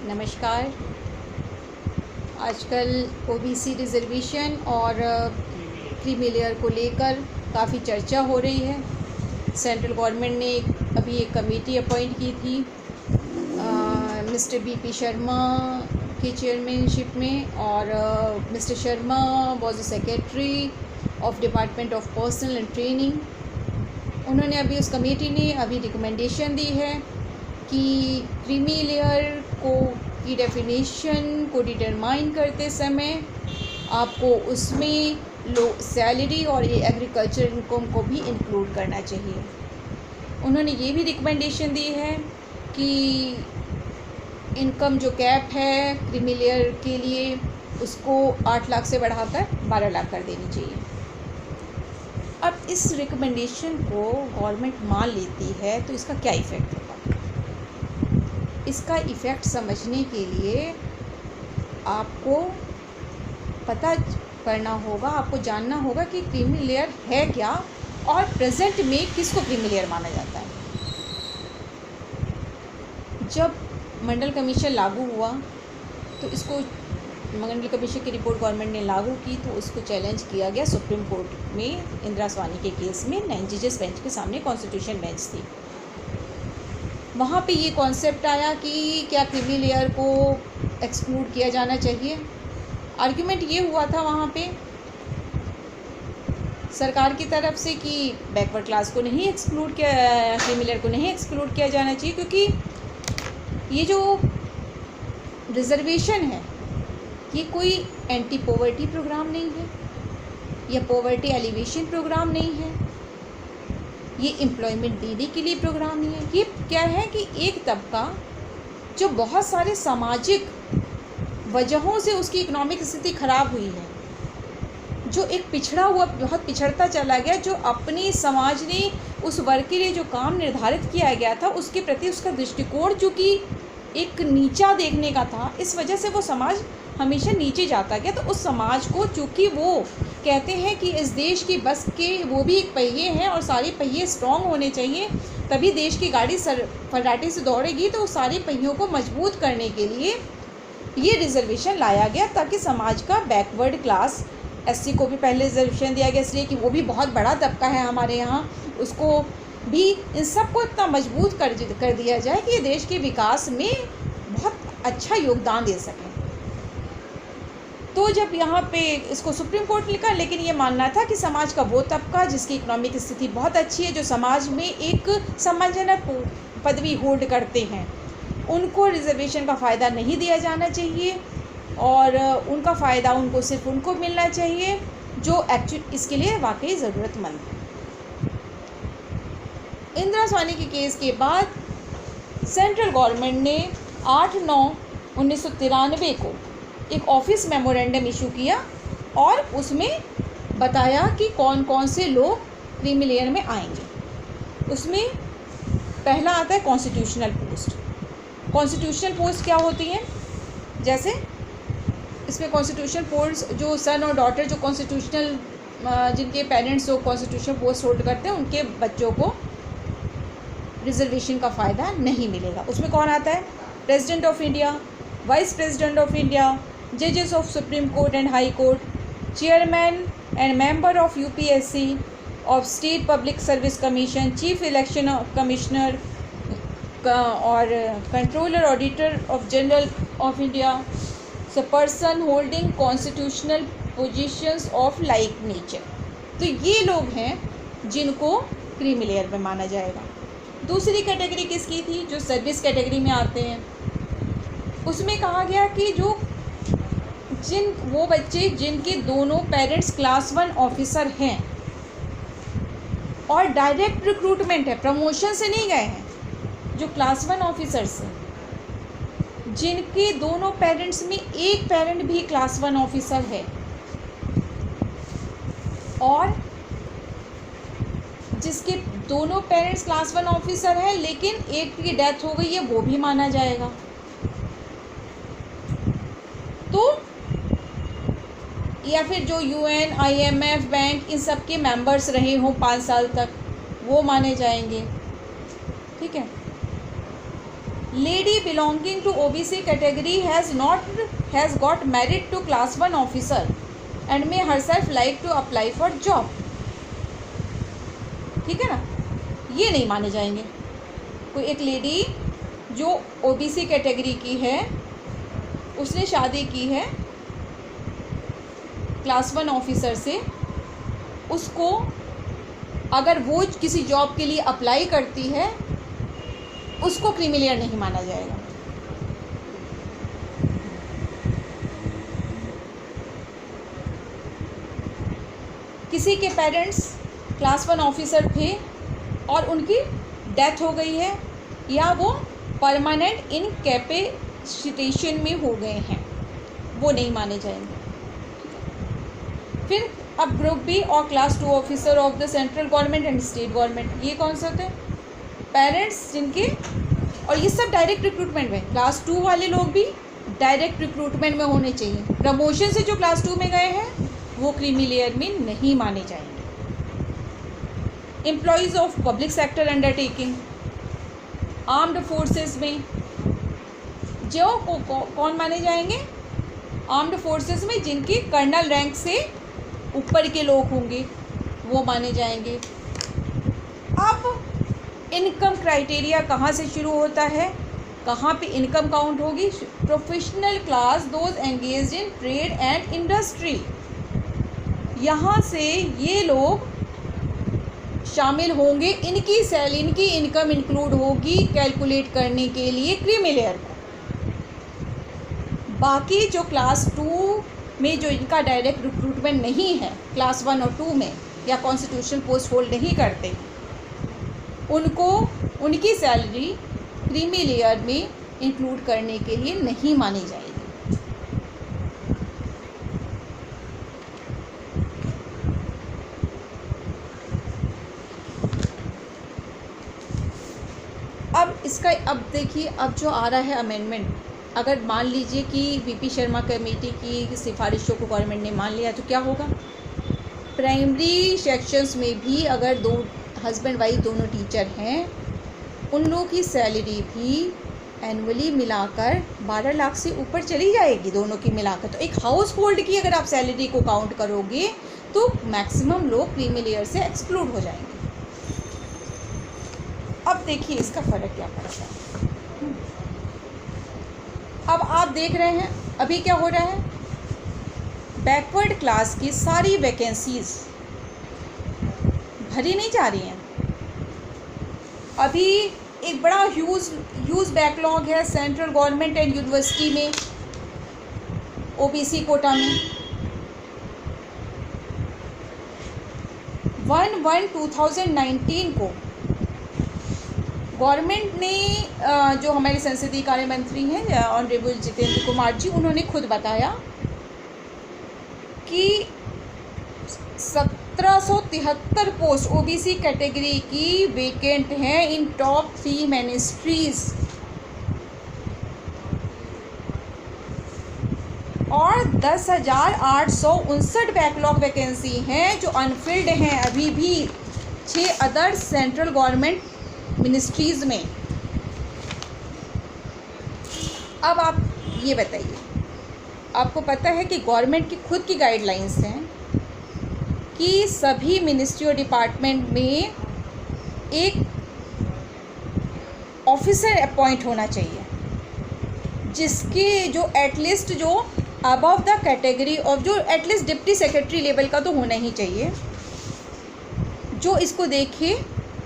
नमस्कार। आजकल OBC reservation और क्रीमी लेयर को लेकर काफ़ी चर्चा हो रही है। सेंट्रल गवर्नमेंट ने अभी एक कमेटी अपॉइंट की थी मिस्टर बीपी शर्मा की चेयरमैनशिप में, और mister Sharma was the secretary of department of personal and training. उन्होंने अभी उस कमेटी ने अभी रिकमेंडेशन दी है कि क्रीमी लेयर की डेफिनेशन को डिटरमाइन करते समय आपको उसमें सैलरी और ये एग्रीकल्चर इनकम को भी इंक्लूड करना चाहिए। उन्होंने ये भी रिकमेंडेशन दी है कि इनकम जो कैप है क्रीमी लेयर के लिए उसको 8 लाख से बढ़ाकर 12 लाख कर देनी चाहिए। अब इस रिकमेंडेशन को गवर्नमेंट मान लेती है तो इसका क्या इफ़ेक्ट होगा? इसका इफ़ेक्ट समझने के लिए आपको पता करना होगा, आपको जानना होगा कि क्रीमी लेयर है क्या और प्रेजेंट में किसको क्रीमी लेयर माना जाता है। जब मंडल कमीशन लागू हुआ तो इसको मंडल कमीशन की रिपोर्ट गवर्नमेंट ने लागू की तो उसको चैलेंज किया गया सुप्रीम कोर्ट में। इंदिरा स्वामी के केस में 9 जजेस बेंच के सामने कॉन्स्टिट्यूशन बेंच थी। वहाँ पे ये कॉन्सेप्ट आया कि क्या क्रीमी लेयर को एक्सक्लूड किया जाना चाहिए। आर्ग्यूमेंट ये हुआ था वहाँ पे सरकार की तरफ से कि बैकवर्ड क्लास को नहीं एक्सक्लूड किया, क्रीमी लेयर को नहीं एक्सक्लूड किया जाना चाहिए, क्योंकि ये जो रिज़र्वेशन है ये कोई एंटी पॉवर्टी प्रोग्राम नहीं है या पॉवर्टी एलिवेशन प्रोग्राम नहीं है, ये एम्प्लॉयमेंट देने के लिए प्रोग्राम नहीं है। ये क्या है कि एक तबका जो बहुत सारे सामाजिक वजहों से उसकी इकोनॉमिक स्थिति ख़राब हुई है, जो एक पिछड़ा हुआ बहुत पिछड़ता चला गया, जो अपने समाज ने उस वर्ग के लिए जो काम निर्धारित किया गया था उसके प्रति उसका दृष्टिकोण चूँकि एक नीचा देखने का था, इस वजह से वो समाज हमेशा नीचे जाता गया। तो उस समाज को चूँकि वो कहते हैं कि इस देश की बस के वो भी एक पहिए हैं और सारे पहिए स्ट्रॉन्ग होने चाहिए, तभी देश की गाड़ी फर्राटे से दौड़ेगी। तो सारे पहियों को मजबूत करने के लिए ये रिज़र्वेशन लाया गया ताकि समाज का बैकवर्ड क्लास, एससी को भी पहले रिज़र्वेशन दिया गया इसलिए कि वो भी बहुत बड़ा तबका है हमारे यहाँ, उसको भी इन सब को इतना मजबूत कर दिया जाए कि ये देश के विकास में बहुत अच्छा योगदान दे सकें। तो जब यहाँ पे इसको सुप्रीम कोर्ट ने लिखा, लेकिन ये मानना था कि समाज का वो तबका जिसकी इकोनॉमिक स्थिति बहुत अच्छी है, जो समाज में एक सम्मानजनक पदवी होल्ड करते हैं, उनको रिज़र्वेशन का फ़ायदा नहीं दिया जाना चाहिए और उनका फ़ायदा उनको सिर्फ उनको मिलना चाहिए जो एक्चुअली इसके लिए वाकई ज़रूरतमंद है। इंदिरा स्वामी के केस के बाद सेंट्रल गवर्नमेंट ने 8/9/1993 को एक ऑफिस मेमोरेंडम इशू किया और उसमें बताया कि कौन कौन से लोग क्रीमी लेयर में आएंगे। उसमें पहला आता है कॉन्स्टिट्यूशनल पोस्ट। कॉन्स्टिट्यूशनल पोस्ट क्या होती हैं? जैसे इसमें कॉन्स्टिट्यूशनल पोस्ट जो सन और डॉटर जो कॉन्स्टिट्यूशनल जिनके पेरेंट्स जो कॉन्स्टिट्यूशनल पोस्ट होल्ड करते हैं उनके बच्चों को रिज़र्वेशन का फ़ायदा नहीं मिलेगा। उसमें कौन आता है? President of India, Vice President of India, जजेस of Supreme Court and High Court, chairman and member of UPSC, of state public service commission, chief election commissioner और controller auditor of general of India, से person holding constitutional positions of like nature. तो ये लोग हैं जिनको creamy layer में माना जाएगा। दूसरी कैटेगरी किसकी थी? जो सर्विस कैटेगरी में आते हैं। उसमें कहा गया कि वो बच्चे जिनके दोनों पेरेंट्स क्लास 1 ऑफिसर हैं और डायरेक्ट रिक्रूटमेंट है, प्रमोशन से नहीं गए हैं, जो क्लास 1 ऑफिसर्स हैं, जिनके दोनों पेरेंट्स में एक पेरेंट भी क्लास 1 ऑफिसर है और जिसके दोनों पेरेंट्स क्लास 1 ऑफिसर हैं लेकिन एक की डेथ हो गई है, वो भी माना जाएगा। तो या फिर जो यूएन, आईएमएफ, बैंक इन सब के मेंबर्स रहे हों 5 साल तक, वो माने जाएंगे। ठीक है। lady belonging to OBC category has got married to class 1 officer and may herself like to apply for job. ठीक है ना, ये नहीं माने जाएंगे. कोई एक लेडी जो OBC कैटेगरी की है, उसने शादी की है क्लास 1 ऑफिसर से, उसको अगर वो किसी जॉब के लिए अप्लाई करती है, उसको क्रीमिलियर नहीं माना जाएगा. किसी के पेरेंट्स क्लास 1 ऑफिसर थे और उनकी डेथ हो गई है, या वो परमानेंट इनकैपेसिटेशन में हो गए हैं, वो नहीं माने जाएंगे. फिर अब ग्रुप बी और class 2 officer of the central government and state government, ये कौन से होते हैं? पेरेंट्स जिनके, और ये सब डायरेक्ट रिक्रूटमेंट में, क्लास 2 वाले लोग भी डायरेक्ट रिक्रूटमेंट में होने चाहिए. प्रमोशन से जो क्लास 2 में गए हैं वो क्रीमी लेयर में नहीं माने जाएंगे. Employees of public sector undertaking, armed forces में जो कौन माने जाएंगे? आर्म्ड फोर्सेस में जिनकी कर्नल रैंक से ऊपर के लोग होंगे वो माने जाएंगे. अब इनकम क्राइटेरिया कहाँ से शुरू होता है, कहाँ पे इनकम काउंट होगी? Professional class, those engaged in trade and industry, यहाँ से ये लोग शामिल होंगे. इनकी इनकी इनकम इंक्लूड होगी कैलकुलेट करने के लिए क्रीमी लेयर को. बाकी जो क्लास 2 में जो इनका डायरेक्ट रिक्रूटमेंट नहीं है, क्लास 1 और 2 में, या कॉन्स्टिट्यूशनल पोस्ट होल्ड नहीं करते, उनको उनकी सैलरी क्रीमी लेयर में इंक्लूड करने के लिए नहीं मानी जाएगी. अब देखिए, अब जो आ रहा है अमेंडमेंट, अगर मान लीजिए कि वीपी शर्मा कमेटी की सिफारिशों को गवर्नमेंट ने मान लिया तो क्या होगा? प्राइमरी सेक्शंस में भी अगर दो हस्बैंड वाइफ दोनों टीचर हैं, उन लोगों की सैलरी भी एनुअली मिलाकर 12 लाख से ऊपर चली जाएगी, दोनों की मिलाकर. तो एक हाउस होल्ड की अगर आप सैलरी को काउंट करोगे तो मैक्सिमम लोग क्रीमी लेयर से एक्सक्लूड हो जाएंगे. अब देखिए इसका फ़र्क क्या पड़ता है. अब आप देख रहे हैं अभी क्या हो रहा है, बैकवर्ड क्लास की सारी वैकेंसीज भरी नहीं जा रही हैं. अभी एक बड़ा ह्यूज बैकलॉग है सेंट्रल गवर्नमेंट एंड यूनिवर्सिटी में, ओबीसी कोटा में. 1/1/2019 को गवर्नमेंट ने, जो हमारे संसदीय कार्य मंत्री हैं ऑनरेबल जितेंद्र कुमार जी, उन्होंने खुद बताया कि 1773 पोस्ट ओबीसी कैटेगरी की वेकेंट हैं इन टॉप 3 मिनिस्ट्रीज, और 10,859 बैकलॉग वैकेंसी हैं जो अनफिल्ड हैं अभी भी 6 अदर सेंट्रल गवर्नमेंट मिनिस्ट्रीज़ में. अब आप ये बताइए, आपको पता है कि गवर्नमेंट की खुद की गाइडलाइंस हैं कि सभी मिनिस्ट्री और डिपार्टमेंट में एक ऑफिसर अपॉइंट होना चाहिए, जिसके जो एटलीस्ट जो अबव द कैटेगरी ऑफ, जो एटलीस्ट डिप्टी सेक्रेटरी लेवल का तो होना ही चाहिए, जो इसको देखे,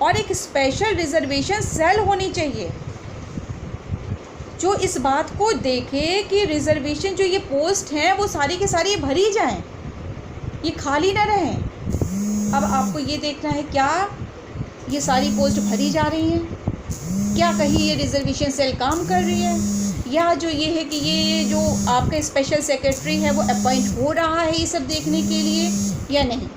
और एक स्पेशल रिजर्वेशन सेल होनी चाहिए जो इस बात को देखे कि रिजर्वेशन जो ये पोस्ट हैं वो सारी के सारी भरी जाएं, ये खाली ना रहें. अब आपको ये देखना है क्या ये सारी पोस्ट भरी जा रही हैं, क्या कहीं ये रिजर्वेशन सेल काम कर रही है, या जो ये है कि ये जो आपका स्पेशल सेक्रेटरी है वो अपॉइंट हो रहा है ये सब देखने के लिए या नहीं.